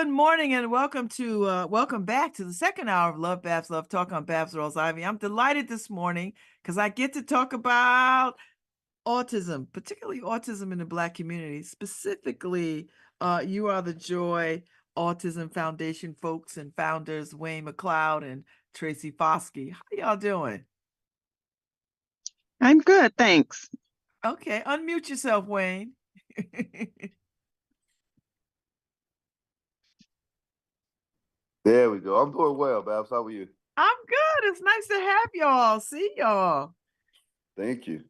Good morning and welcome back to the second hour of LoveBabz, Love Talk on Babz Rolls Ivy. I'm delighted this morning because I get to talk about autism, particularly autism in the Black community. Specifically, You Are the Joy Autism Foundation folks and founders, Wayne Mccloud and Tracey Foskey. How y'all doing? I'm good, thanks. Okay, unmute yourself, Wayne. There we go. I'm doing well, Babs. How are you? I'm good. It's nice to have y'all. See y'all. Thank you.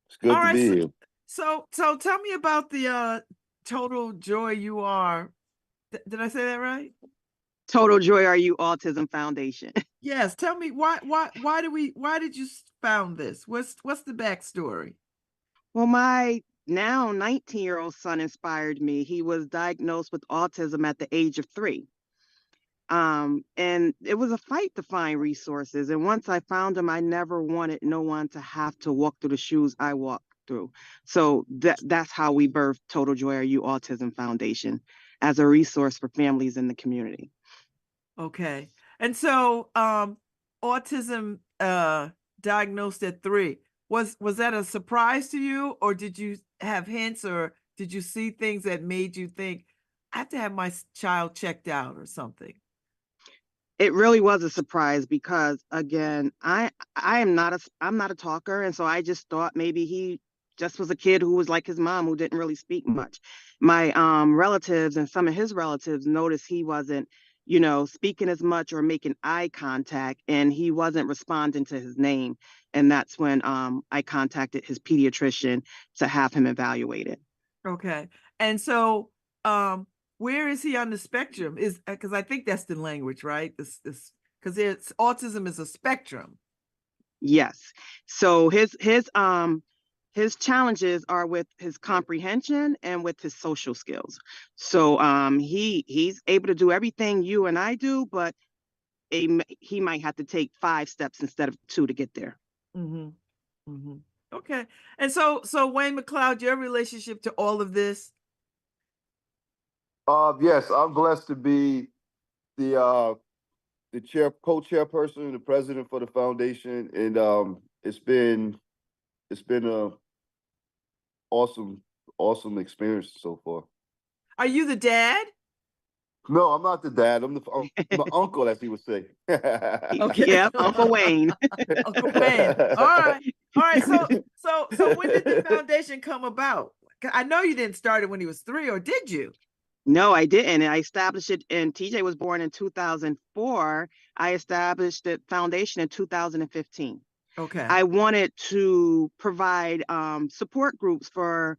It's good to be here. So tell me about the Total Joy You Are. Did I say that right? Total Joy Are You Autism Foundation. Yes. Tell me why did you found this? What's the backstory? Well, my now 19-year-old son inspired me. He was diagnosed with autism at the age of 3. And it was a fight to find resources. And once I found them, I never wanted no one to have to walk through the shoes I walked through. So that's how we birthed Total Joy Are You Autism Foundation as a resource for families in the community. Okay. And so autism diagnosed at 3. Was that a surprise to you, or did you have hints, or did you see things that made you think I have to have my child checked out or something? It really was a surprise because, again, I'm not a talker, and so I just thought maybe he just was a kid who was like his mom, who didn't really speak much. My relatives and some of his relatives noticed he wasn't, speaking as much or making eye contact, and he wasn't responding to his name. And that's when I contacted his pediatrician to have him evaluated. Okay. And so where is he on the spectrum? Is because I think that's the language, right? This because it's autism is a spectrum. Yes. So his challenges are with his comprehension and with his social skills. So he's able to do everything you and I do, but he might have to take 5 steps instead of 2 to get there. Mm-hmm. Mm-hmm. Okay. And so Wayne Mccloud, your relationship to all of this? Yes, I'm blessed to be the co-chairperson, the president for the foundation, and it's been a awesome experience so far. Are you the dad? No, I'm not the dad. I'm the uncle, as he would say. Okay. Yep, Uncle Wayne. Uncle Wayne. All right. So when did the foundation come about? I know you didn't start it when he was 3, or did you? No, I didn't. I established it, and TJ was born in 2004. I established the foundation in 2015. Okay. I wanted to provide support groups for,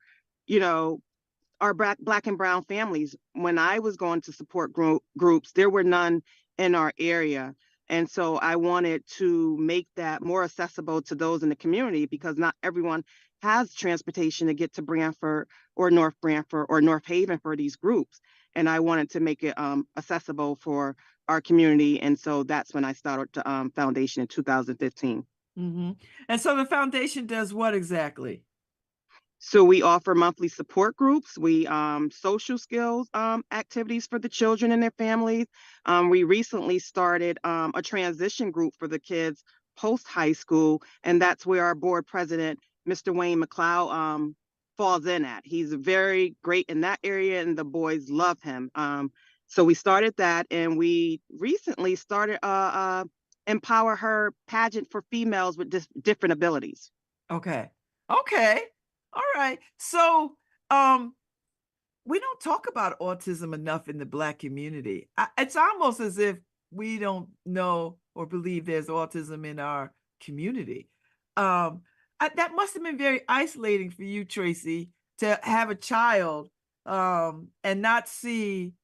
our Black and brown families. When I was going to support groups, there were none in our area. And so I wanted to make that more accessible to those in the community, because not everyone has transportation to get to Brantford or North Brantford or North Haven for these groups. And I wanted to make it accessible for our community. And so that's when I started the foundation in 2015. Mm-hmm. And so the foundation does what exactly? So we offer monthly support groups. We social skills activities for the children and their families. We recently started a transition group for the kids post high school, and that's where our board president, Mr. Wayne Mccloud, falls in at. He's very great in that area, and the boys love him. So we started that, and we recently started Empower Her pageant for females with different abilities. Okay. All right. So, we don't talk about autism enough in the Black community. It's almost as if we don't know or believe there's autism in our community. That must have been very isolating for you, Tracey, to have a child and not see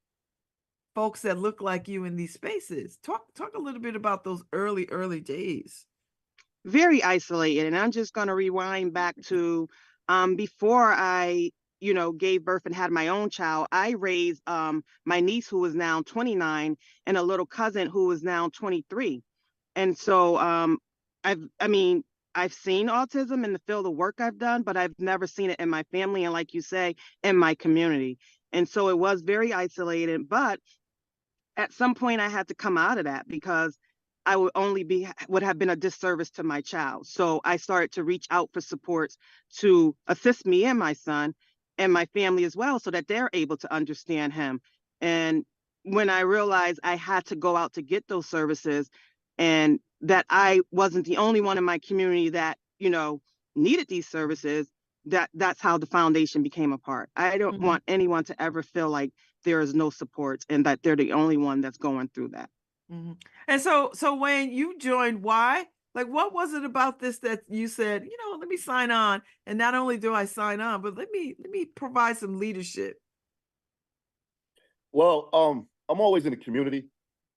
folks that look like you in these spaces. Talk a little bit about those early days. Very isolated. And I'm just going to rewind back to before I, gave birth and had my own child. I raised my niece, who is now 29, and a little cousin who is now 23. And so I've seen autism in the field of work I've done, but I've never seen it in my family and, like you say, in my community. And so it was very isolated. But at some point I had to come out of that because I would have been a disservice to my child. So I started to reach out for supports to assist me and my son and my family as well, so that they're able to understand him. And when I realized I had to go out to get those services, and that I wasn't the only one in my community that, needed these services, that's how the foundation became a part. I don't Mhm. want anyone to ever feel like there is no support and that they're the only one that's going through that. Mhm. And so when you joined, why? Like, what was it about this that you said, let me sign on, and not only do I sign on, but let me provide some leadership. Well, I'm always in the community.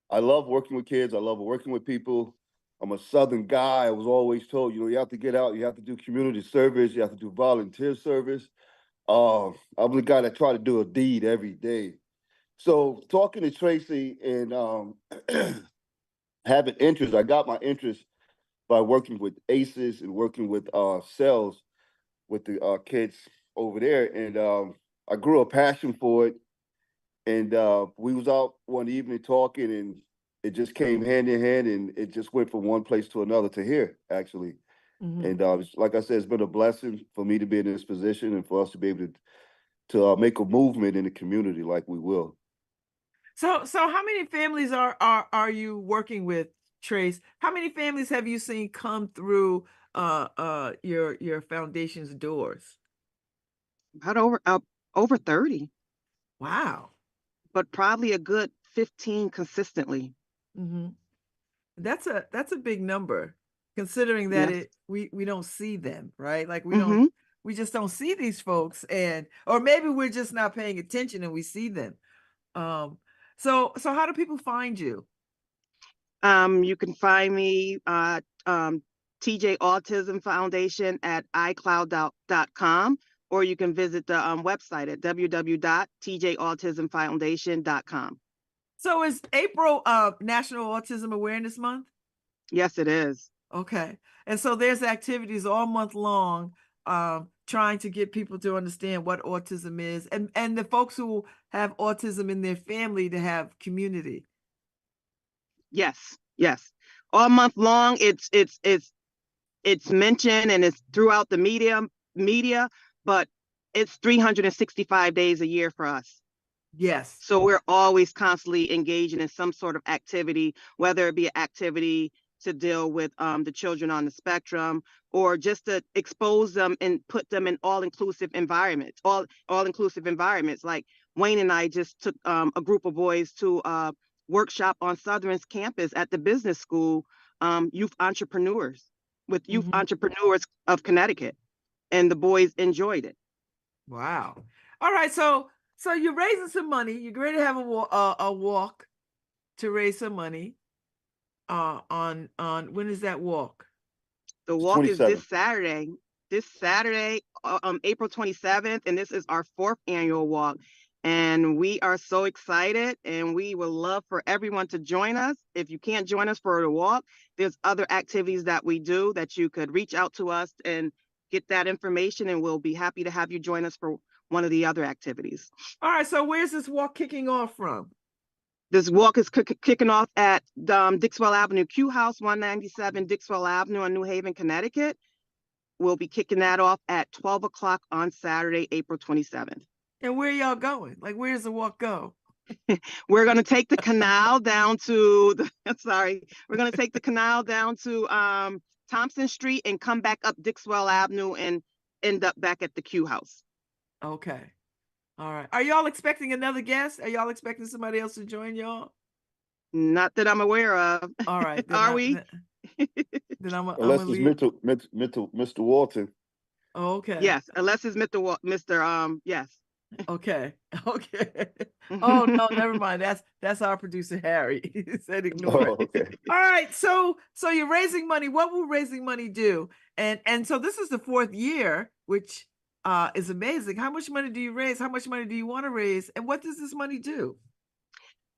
I love working with kids. I love working with people. I'm a Southern guy. I was always told, you have to get out, you have to do community service, you have to do volunteer service. I'm the guy that try to do a deed every day. So talking to Tracey and having interest, I got my interest by working with ACEs and working with cells with the kids over there. And I grew a passion for it. And we was out one evening talking, and it just came hand in hand, and it just went from one place to another to here, actually. Mhm. And like I said, it's been a blessing for me to be in this position and for us to be able to make a movement in the community like we will. So how many families are you working with, Trace? How many families have you seen come through your foundation's doors? About over 30, Wow. but probably a good 15 consistently. Mhm. That's a big number, considering that Yes. we don't see them, right? Like Mm-hmm. we just don't see these folks, and or maybe we're just not paying attention and we see them. Um so how do people find you? You can find me TJ Autism Foundation at iCloud.com, or you can visit the website at www.tjautismfoundation.com. So is April National Autism Awareness Month? Yes, it is. Okay. And so there's activities all month long trying to get people to understand what autism is, and the folks who have autism in their family to have community. Yes, yes. All month long, it's mentioned and it's throughout the media, but it's 365 days a year for us. Yes. So we're always constantly engaging in some sort of activity, whether it be an activity to deal with the children on the spectrum, or just to expose them and put them in all inclusive environments. Like Wayne and I just took a group of boys to a workshop on Southern's campus at the business school, youth entrepreneurs with youth Mhm. entrepreneurs of Connecticut, and the boys enjoyed it. Wow. All right. So you're raising some money. You're going to have a walk to raise some money. On when is that walk? The It's walk is 27. This Saturday, April 27th, and this is our fourth annual walk. And we are so excited, and we would love for everyone to join us. If you can't join us for the walk, there's other activities that we do that you could reach out to us and get that information, and we'll be happy to have you join us for one of the other activities. All right. So where's this walk kicking off from? This walk is kicking off at Dixwell Avenue, Q House 197 Dixwell Avenue in New Haven, Connecticut. We'll be kicking that off at 12 o'clock on Saturday, April 27th. And where y'all going? Like, where's the walk go? We're going to take the canal down to we're going to take the canal down to Thompson Street and come back up Dixwell Avenue and end up back at the Q House. Okay. All right. Are y'all expecting another guest? Are y'all expecting somebody else to join y'all? Not that I'm aware of. All right. Are we? Then I'm gonna Unless it's leave. Mr. Walton. Oh, okay. Yes, unless it's Mr. Yes. Okay. Okay. Oh no, never mind. That's our producer Harry. He said ignore Oh, it. okay. All right. So you're raising money. What will raising money do? And so this is the fourth year, which is amazing. How much money do you raise? How much money do you want to raise? And what does this money do?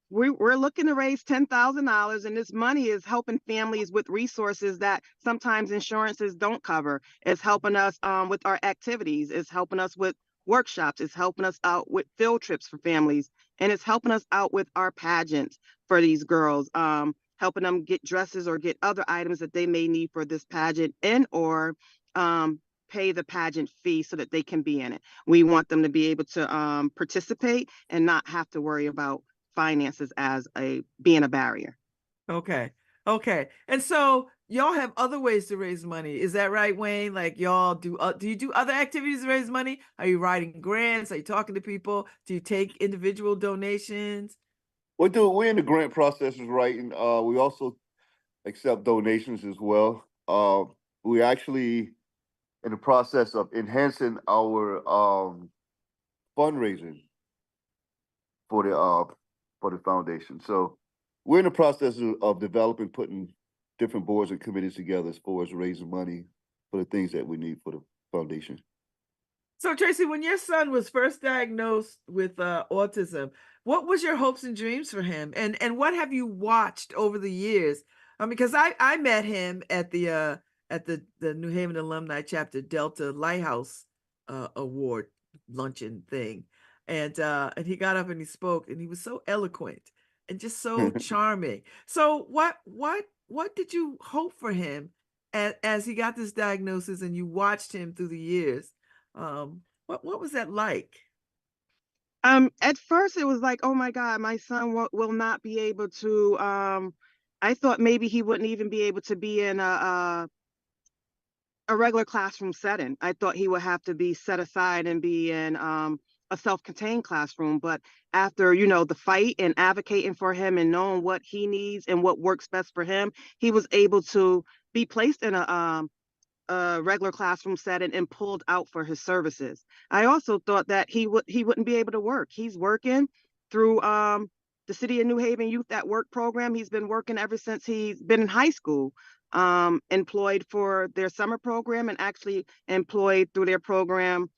We're looking to raise $10,000, and this money is helping families with resources that sometimes insurances don't cover. It's helping us with our activities. It's helping us with workshops. It's helping us out with field trips for families, and it's helping us out with our pageants. for these girls, helping them get dresses or get other items that they may need for this pageant, and or pay the pageant fee so that they can be in it. We want them to be able to participate and not have to worry about finances as being a barrier. Okay. Okay. And so y'all have other ways to raise money. Is that right, Wayne? Like y'all do you do other activities to raise money? Are you writing grants? Are you talking to people? Do you take individual donations? We're in the grant processes, right? And we also accept donations as well. We actually in the process of enhancing our fundraising for the foundation. So we're in the process of developing, putting different boards and committees together as far as raising money for the things that we need for the foundation. So Tracey, when your son was first diagnosed with autism, what was your hopes and dreams for him? And what have you watched over the years? Because I met him at the New Haven Alumni Chapter Delta Lighthouse Award luncheon thing. And he got up and he spoke and he was so eloquent and just so charming. So what did you hope for him as he got this diagnosis and you watched him through the years? What was that like? At first it was like, oh my God, my son will not be able to. I thought maybe he wouldn't even be able to be in a regular classroom setting. I thought he would have to be set aside and be in a self-contained classroom. But after, the fight and advocating for him and knowing what he needs and what works best for him, he was able to be placed in a regular classroom setting and pulled out for his services. I also thought that he wouldn't be able to work. He's working through the City of New Haven Youth at Work program. He's been working ever since he's been in high school, employed for their summer program and actually employed through their program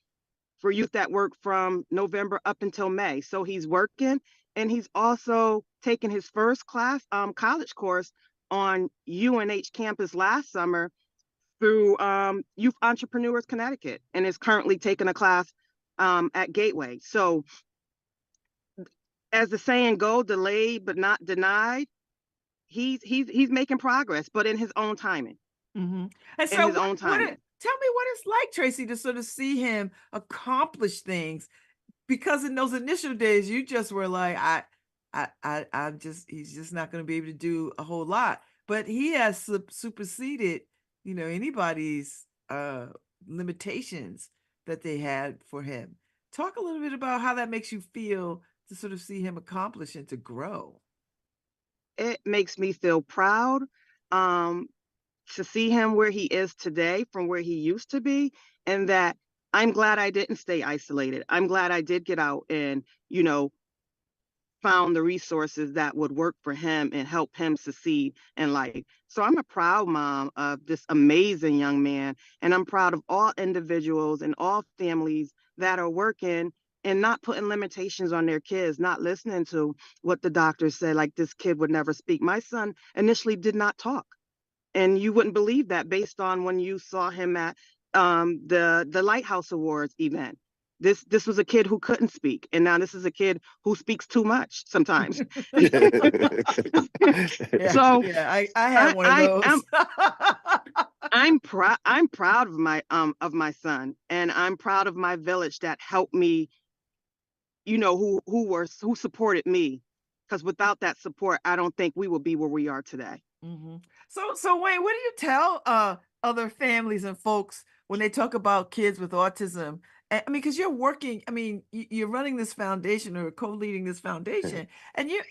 for Youth at Work from November up until May. So he's working, and he's also taken his first class, college course on UNH campus last summer through Youth Entrepreneurs Connecticut, and is currently taking a class at Gateway. So as the saying go, delayed but not denied. He's making progress, but in his own timing. Mm-hmm. And In so his own timing. tell me what it's like, Tracey, to sort of see him accomplish things, because in those initial days you just were like, I'm just, he's just not going to be able to do a whole lot, but he has superseded anybody's limitations that they had for him. Talk a little bit about how that makes you feel to sort of see him accomplish and to grow. It makes me feel proud to see him where he is today from where he used to be, and that I'm glad I didn't stay isolated. I'm glad I did get out and, found the resources that would work for him and help him succeed in life. So I'm a proud mom of this amazing young man, and I'm proud of all individuals and all families that are working and not putting limitations on their kids, not listening to what the doctors said, like this kid would never speak. My son initially did not talk, and you wouldn't believe that based on when you saw him at the Lighthouse Awards event. This was a kid who couldn't speak, and now this is a kid who speaks too much sometimes. Yeah, So yeah, I had one of those. I'm proud. I'm proud of my son, and I'm proud of my village that helped me. Who supported me, because without that support, I don't think we would be where we are today. Mm-hmm. So Wayne, what do you tell other families and folks when they talk about kids with autism? I mean, because you're working, I mean, you're running this foundation or co-leading this foundation, and you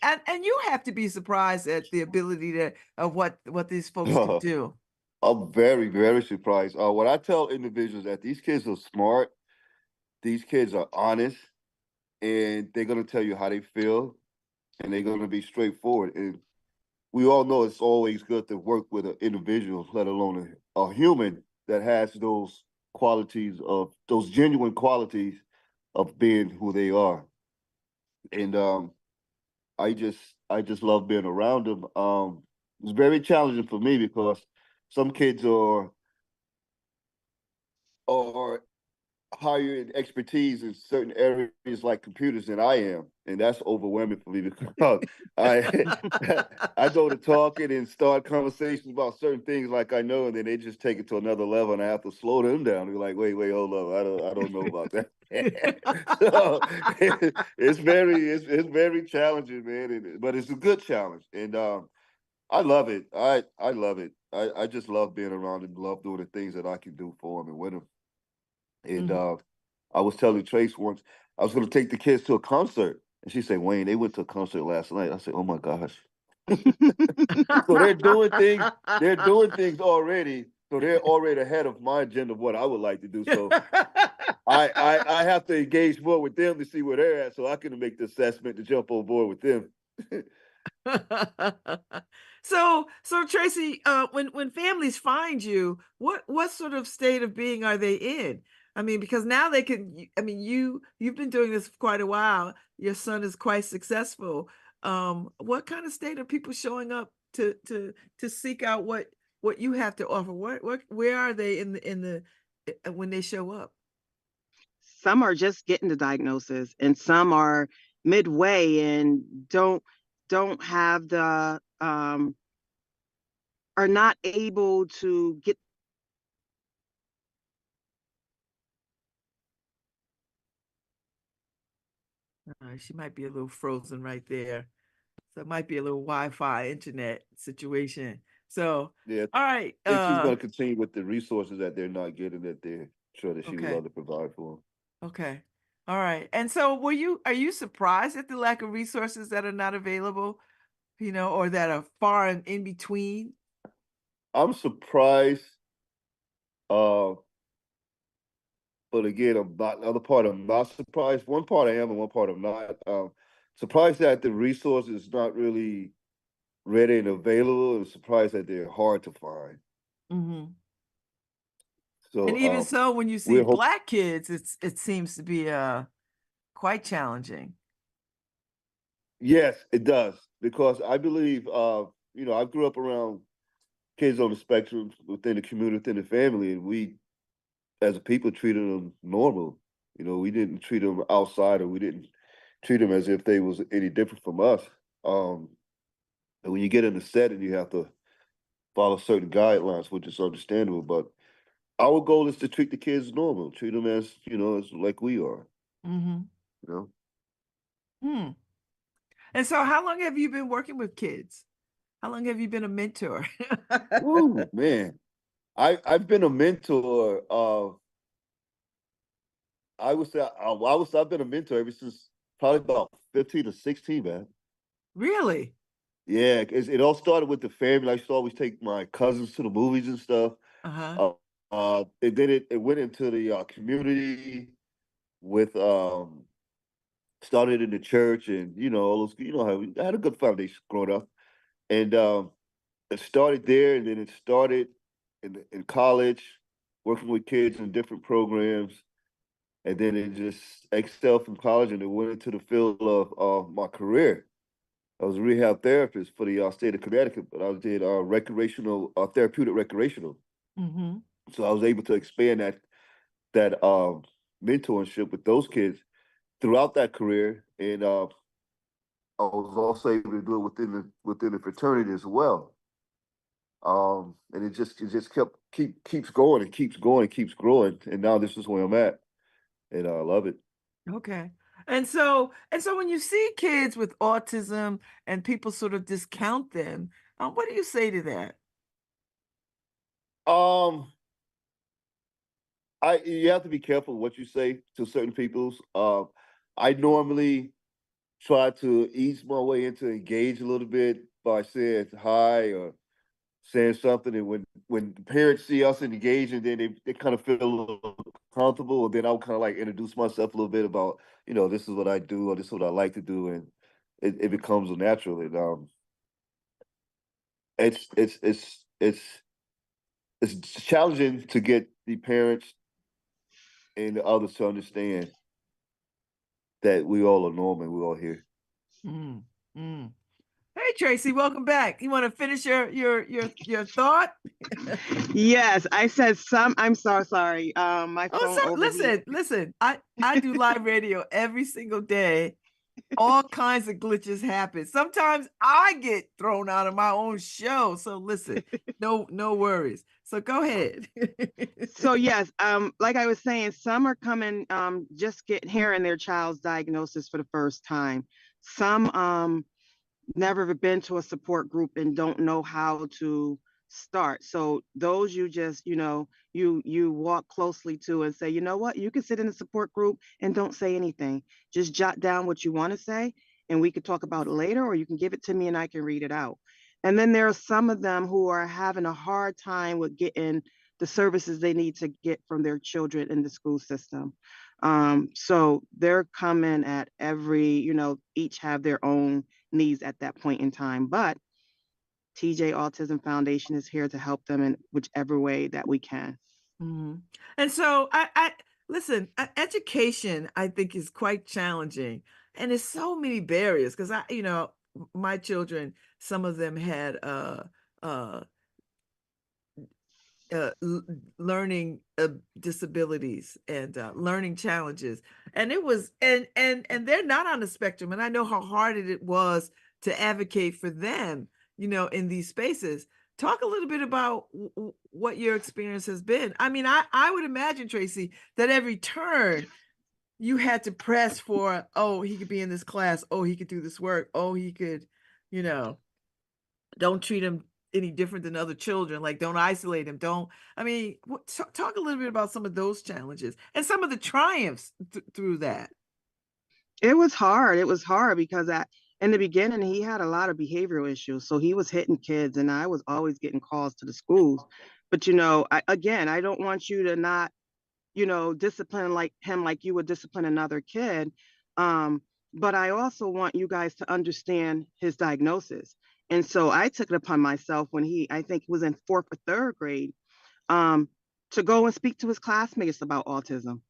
have to be surprised at the ability of what these folks can do. I'm very, very surprised. What I tell individuals that these kids are smart, these kids are honest, and they're gonna tell you how they feel, and they're gonna be straightforward. And we all know it's always good to work with an individual, let alone a human that has those qualities, of those genuine qualities of being who they are. And I just love being around them. It's very challenging for me because some kids are higher expertise in certain areas like computers than I am, and that's overwhelming for me because I I go to talking and start conversations about certain things like I know, and then they just take it to another level, and I have to slow them down. They're like, wait, hold up, I don't know about that. So it's very challenging, man, but it's a good challenge, and I love it. I love it. I just love being around and love doing the things that I can do for them and with them. And Mhm. I was telling Trace once I was going to take the kids to a concert, and she said, "Wayne, they went to a concert last night." I said, "Oh my gosh!" So they're doing things. They're doing things already. So they're already ahead of my agenda of what I would like to do. So I have to engage more with them to see where they're at, so I can make the assessment to jump on board with them. So Tracy, when families find you, what sort of state of being are they in? I mean, because now they can. I mean, you've been doing this for quite a while. Your son is quite successful. What kind of state are people showing up to seek out what you have to offer? What where are they in the when they show up? Some are just getting the diagnosis, and some are midway and don't have the are not able to get. She might be a little frozen right there. So it might be a little Wi-Fi internet situation. So, Yeah, all right. I think she's going to continue with the resources that they're not getting that they're sure that she would Okay. love to provide for them. Okay. All right. And so are you surprised at the lack of resources that are not available, or that are far and in between? I'm surprised, uh, but again, I'm not. The other part, I'm not surprised. One part I am, and one part I'm not. Surprised that the resource is not really ready and available, and surprised that they're hard to find. Hmm. And So, even so, when you see we're hope. Black kids, it seems to be quite challenging. Yes, it does because I believe, I grew up around kids on the spectrum within the community, within the family, and we, as a people, treated them normal. We didn't treat them outside, or we didn't treat them as if they was any different from us. Um, and when you get in the setting, you have to follow certain guidelines, which is understandable. But our goal is to treat the kids normal, treat them as as like we are. Hmm. You know. Hmm. And so how long have you been working with kids? How long have you been a mentor? Woo, man. I've been a mentor. I've been a mentor ever since probably about 15 or 16, man. Really? Yeah, it all started with the family. I used to always take my cousins to the movies and stuff. Uh-huh. Uh, and then it went into the community with started in the church, and all those, I had a good foundation growing up, and it started there, and then it started in college, working with kids in different programs, and then it just excelled from college, and it went into the field of my career. I was a rehab therapist for the state of Connecticut, but I did recreational, therapeutic recreational. Mhm. So I was able to expand that mentorship with those kids throughout that career, and I was also able to do it within the fraternity as well. And it just keeps going and keeps going and keeps growing, and now this is where I'm at, and I love it. Okay. And so when you see kids with autism and people sort of discount them, what do you say to that? Um, you have to be careful what you say to certain people's. I normally try to ease my way into engage a little bit by saying hi or saying something, and when the parents see us engaging, then they kind of feel a little comfortable, and then I'll kind of like introduce myself a little bit about this is what I do, or this is what I like to do, and it becomes natural. And it's it's it's it's it's challenging to get the parents and the others to understand that we all are normal, and we're all here. Mm, mm. Hey Tracey, welcome back. You want to finish your thought? Yes, I said some. I'm so sorry. My Oh, phone so overheated. listen. I do live radio every single day. All kinds of glitches happen. Sometimes I get thrown out of my own show. So listen, no worries. So go ahead. So yes, like I was saying, some are coming, just get hearing their child's diagnosis for the first time. Some never been to a support group and don't know how to start. So those you just, you walk closely to and say, you know what, you can sit in a support group and don't say anything. Just jot down what you want to say and we could talk about it later, or you can give it to me and I can read it out. And then there are some of them who are having a hard time with getting the services they need to get from their children in the school system. So they're coming at every, each have their own needs at that point in time. But TJ Autism Foundation is here to help them in whichever way that we can. Mhm. And so I listen, education I think is quite challenging and there's so many barriers because my children, some of them had uh learning disabilities and learning challenges, and it was and they're not on the spectrum, and I know how hard it was to advocate for them, in these spaces. Talk a little bit about what your experience has been. I mean, I would imagine, Tracey, that every turn you had to press for, oh, he could be in this class, oh, he could do this work, oh, he could, you know don't treat him any different than other children. Like, don't isolate him. Don't. I mean, talk a little bit about some of those challenges and some of the triumphs through that. It was hard. It was hard because in the beginning he had a lot of behavioral issues. So he was hitting kids and I was always getting calls to the schools. But I don't want you to not, discipline like him like you would discipline another kid. Um, but I also want you guys to understand his diagnosis. And so I took it upon myself when I think he was in fourth or third grade, um, to go and speak to his classmates about autism.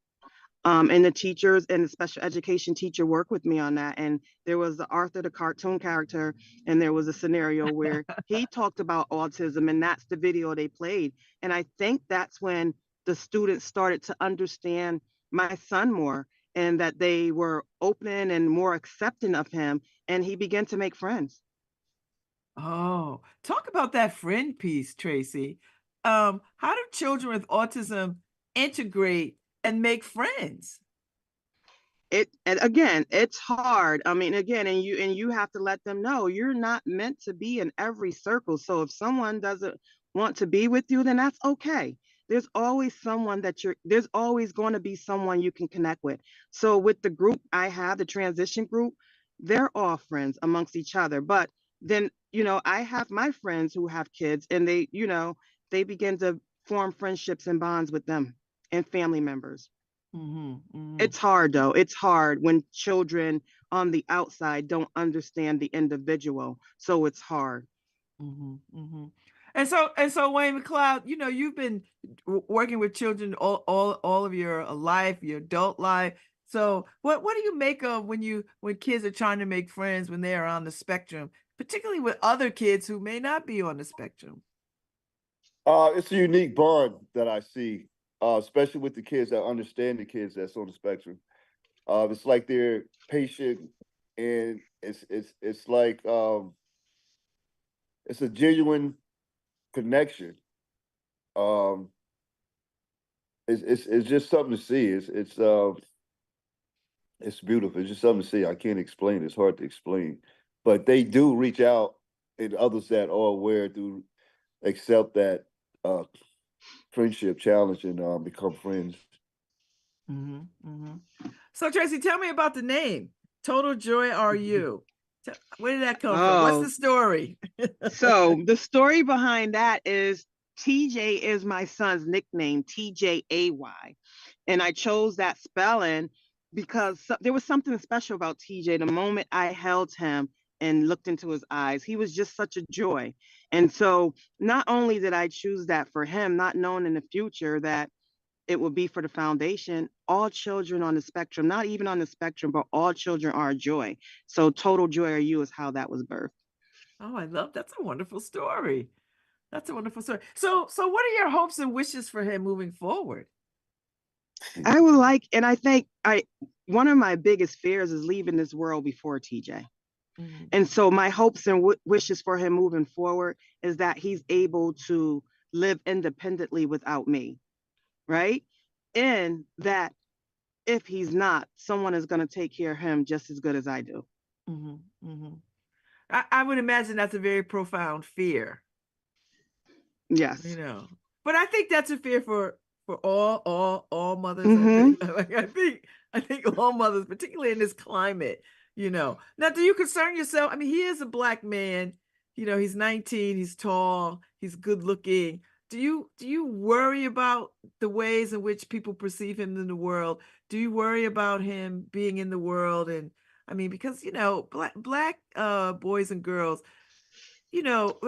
And the teachers and the special education teacher worked with me on that. And there was Arthur, the cartoon character, and there was a scenario where he talked about autism, and that's the video they played. And I think that's when the students started to understand my son more, and that they were open and more accepting of him, and he began to make friends. Oh, talk about that friend piece, Tracey. How do children with autism integrate and make friends? And again, it's hard. I mean, again, and you have to let them know you're not meant to be in every circle. So if someone doesn't want to be with you, then that's okay. There's always going to be someone you can connect with. So with the group I have, the transition group, they're all friends amongst each other. But then, I have my friends who have kids, and they begin to form friendships and bonds with them and family members. Hmm, hmm. It's hard though. It's hard when children on the outside don't understand the individual. So it's hard. Mhm, mhm. And so Wayne Mccloud, you've been working with children all of your life, your adult life. So what do you make of when kids are trying to make friends when they are on the spectrum, particularly with other kids who may not be on the spectrum? It's a unique bond that I see, especially with the kids that understand the kids that's on the spectrum. It's like they're patient, and it's like it's a genuine connection. Um, it's just something to see. It's beautiful. It's just something to see. I can't explain. It's hard to explain, but they do reach out, and others that are aware do accept that uh, friendship challenge and become friends. Hmm, hmm. So Tracy, tell me about the name. Total Joy Are You? Where did that come from? What's Oh, the story? so the story behind that is TJ is my son's nickname, TJAY. And I chose that spelling because there was something special about TJ. The moment I held him and looked into his eyes, he was just such a joy. And so not only did I choose that for him, not knowing in the future that it would be for the foundation, all children on the spectrum, not even on the spectrum, but all children are a joy. So total joy are you is how that was birthed. Oh, I love that's a wonderful story. That's a wonderful story. So what are your hopes and wishes for him moving forward? I would like, and I think one of my biggest fears is leaving this world before TJ. Mhm, And so my hopes and wishes for him moving forward is that he's able to live independently without me, right? And that if he's not, someone is going to take care of him just as good as I do. mhm, mhm. I would imagine that's a very profound fear, you Yes. know. But I think that's a fear for all mothers. I Mm-hmm. think like I think all mothers, particularly in this climate, you know. Now, do you concern yourself? I mean, he is a black man. You know, he's 19, he's tall, he's good looking. Do you worry about the ways in which people perceive him in the world? Do you worry about him being in the world? And I mean, because you know, black boys and girls, you know,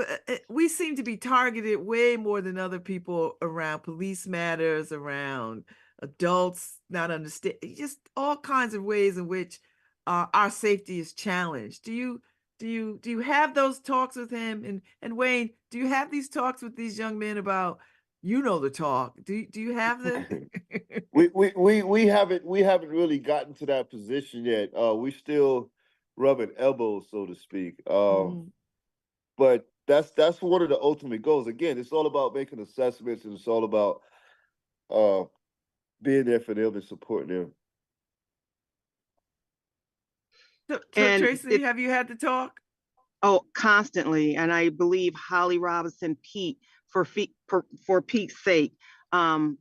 we seem to be targeted way more than other people around police matters, around adults not understand, just all kinds of ways in which our safety is challenged. Do you have those talks with him? And Wayne, do you have these talks with these young men about the talk? Do you have them? We haven't really gotten to that position yet. We still rubbing elbows, so to speak. Mhm. But that's one of the ultimate goals. Again, it's all about making assessments, and it's all about uh, being there for them and supporting them. So And Tracy, have you had the talk? oh, constantly. And I believe Holly Robinson Pete, for Pete's sake, um,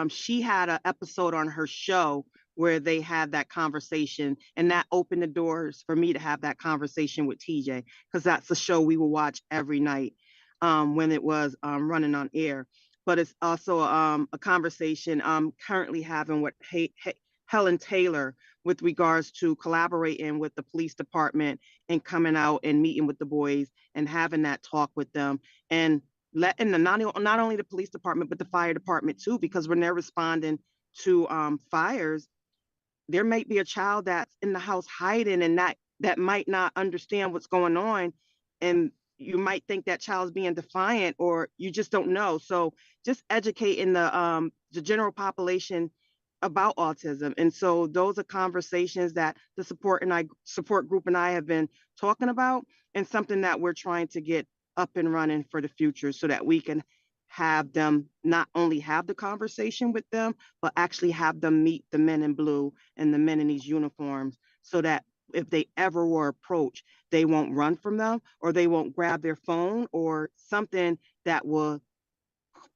she had an episode on her show where they had that conversation, and that opened the doors for me to have that conversation with TJ, because that's a show we will watch every night when it was running on air. But it's also a conversation I'm currently having with Helen Taylor with regards to collaborating with the police department and coming out and meeting with the boys and having that talk with them and letting them, not only the police department but the fire department too, because when they're responding to fires, there might be a child that's in the house hiding and that might not understand what's going on, and you might think that child's being defiant or you just don't know. So just educating the general population about autism. And so those are conversations that the support group and I have been talking about, and something that we're trying to get up and running for the future so that we can have them not only have the conversation with them, but actually have them meet the men in blue and the men in these uniforms, so that if they ever were approached, they won't run from them or they won't grab their phone or something that will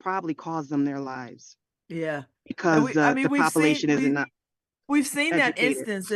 probably cause them their lives, Yeah. And because I mean the population isn't not we've seen that educated. instance,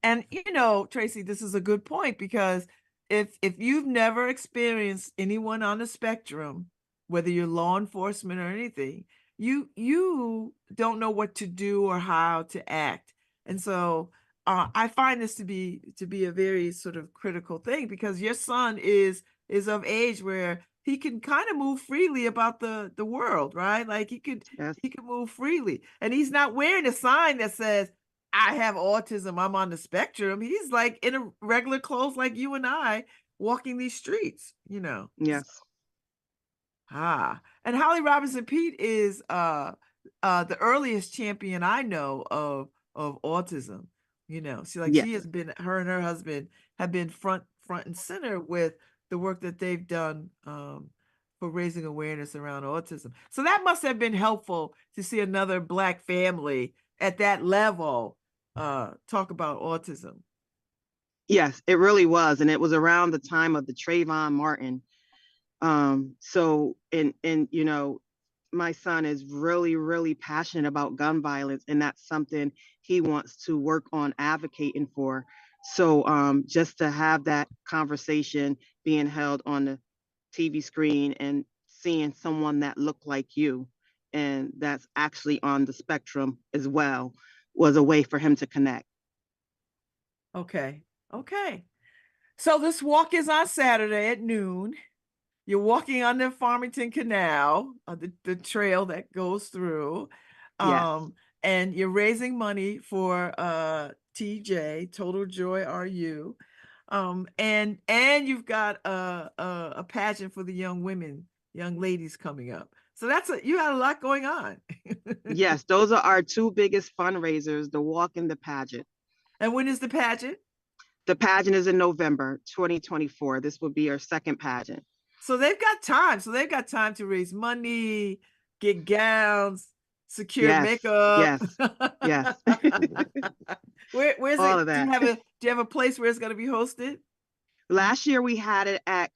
and you know, Tracy, this is a good point because if you've never experienced anyone on the spectrum, whether you're law enforcement or anything, you don't know what to do or how to act. And so I find this to be a very sort of critical thing because your son is of age where he can kind of move freely about the world, right? Like Yes. he can move freely. And he's not wearing a sign that says, I have autism, I'm on the spectrum. He's like in a regular clothes like you and I walking these streets, you know. Yes. And Holly Robinson Pete is the earliest champion I know of autism. You know, she Yes. has been her and her husband have been front and center with the work that they've done for raising awareness around autism. So that must have been helpful to see another black family at that level talk about autism. Yes, it really was. And it was around the time of the Trayvon Martin. So and my son is really, really passionate about gun violence, and that's something he wants to work on advocating for. So just to have that conversation being held on the TV screen and seeing someone that looked like you and that's actually on the spectrum as well was a way for him to connect. Okay. Okay. So this walk is on Saturday at noon. You're walking on the Farmington Canal, the trail that goes through, Yes. um, and you're raising money for TJ, Total Joy RU. And you've got a pageant for the young ladies coming up. So you had a lot going on. Yes, those are our two biggest fundraisers, the walk and the pageant. And when is the pageant? The pageant is in November 2024. This will be our second pageant. So they've got time. So they've got time to raise money, get gowns, secure makeup. Yes. Where's All it? of that. Do you have a place where it's going to be hosted? Last year we had it at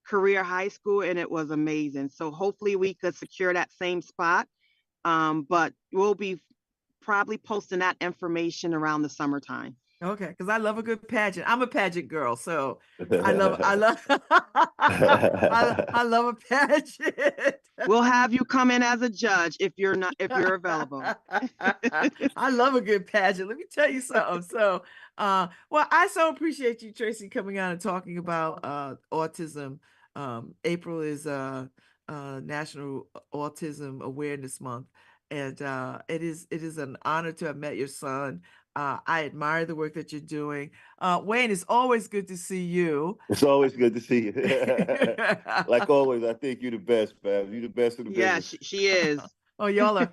Career High School and it was amazing. So hopefully we could secure that same spot. But we'll be probably posting that information around the summertime. Okay, because I love a good pageant. I'm a pageant girl, so I love I love a pageant. We'll have you come in as a judge if you're available. I love a good pageant. Let me tell you something. So well, I so appreciate you, Tracey, coming on and talking about autism. April is National Autism Awareness Month. And it is an honor to have met your son. I admire the work that you're doing. Wayne, it's always good to see you. It's always good to see you. Like always, I think you're the best, Babz. You're the best in the business. Yeah, she is. Oh, y'all are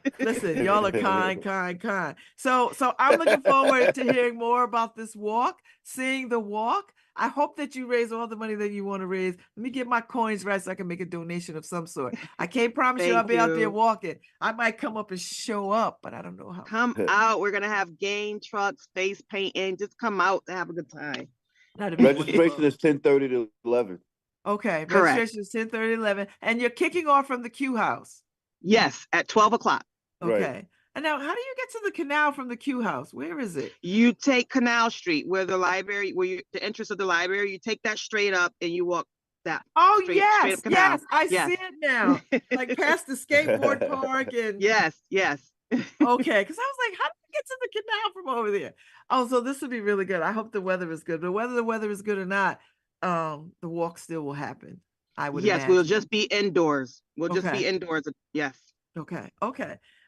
kind. So I'm looking forward to hearing more about this walk, seeing the walk. I hope that you raise all the money that you want to raise. Let me get my coins right so I can make a donation of some sort. I can't promise you I'll be out there walking. I might come up and show up, but I don't know how. Come out. We're going to have game trucks, face painting. Just come out to have a good time. Registration is 10:30 to 11. Okay. Correct. Registration is 10:30 to 11. And you're kicking off from the Q House. Yes, at 12 o'clock. Okay. Right. And now, how do you get to the canal from the Q House? Where is it? You take Canal Street, where the library, the entrance of the library. You take that straight up, and you walk that. Oh straight yes, up canal. I see it now. Like past the skateboard park and. Yes. Okay, because I was like, how do we get to the canal from over there? Oh, so this would be really good. I hope the weather is good. But whether the weather is good or not, the walk still will happen. I would. Yes, we'll just be indoors. We'll Okay. just be indoors. Yes. Okay.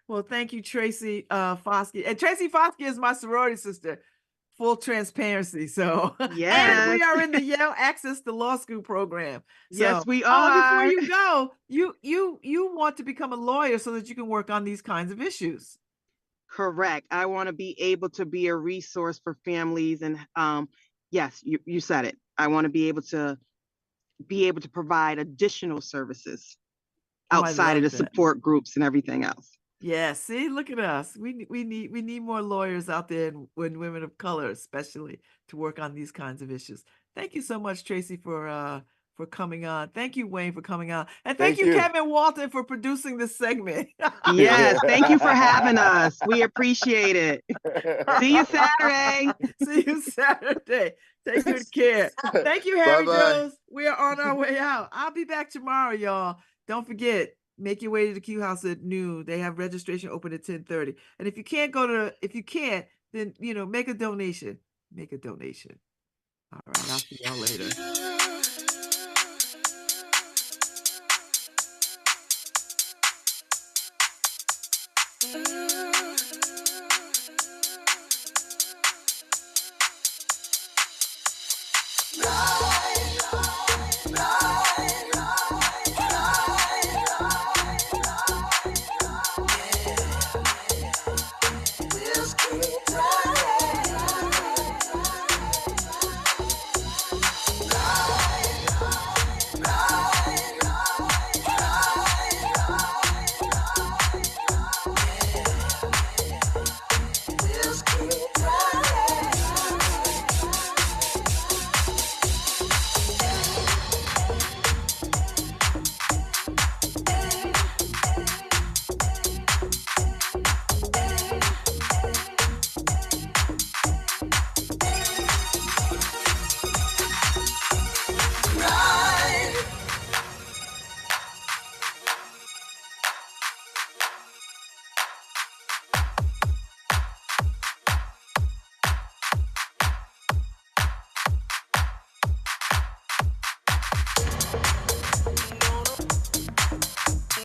Well, thank you, Tracey Foskey. And Tracey Foskey is my sorority sister. Full transparency. So, yes. And we are in the Yale Access to Law School program. So, yes, we are. Before you go, you want to become a lawyer so that you can work on these kinds of issues. Correct. I want to be able to be a resource for families, and yes, you said it. I want to be able to provide additional services outside of the support groups and everything else. Yeah, see, look at us. We need more lawyers out there and women of color, especially, to work on these kinds of issues. Thank you so much, Tracey, for coming on. Thank you, Wayne, for coming on. And thank you, Kevin Walton, for producing this segment. Yes, thank you for having us. We appreciate it. See you Saturday. Take good care. Thank you, Harry Jones. We are on our way out. I'll be back tomorrow, y'all. Don't forget, make your way to the Q House at noon. They have registration open at 10:30. And if you can't then make a donation. Make a donation. All right, I'll see y'all later.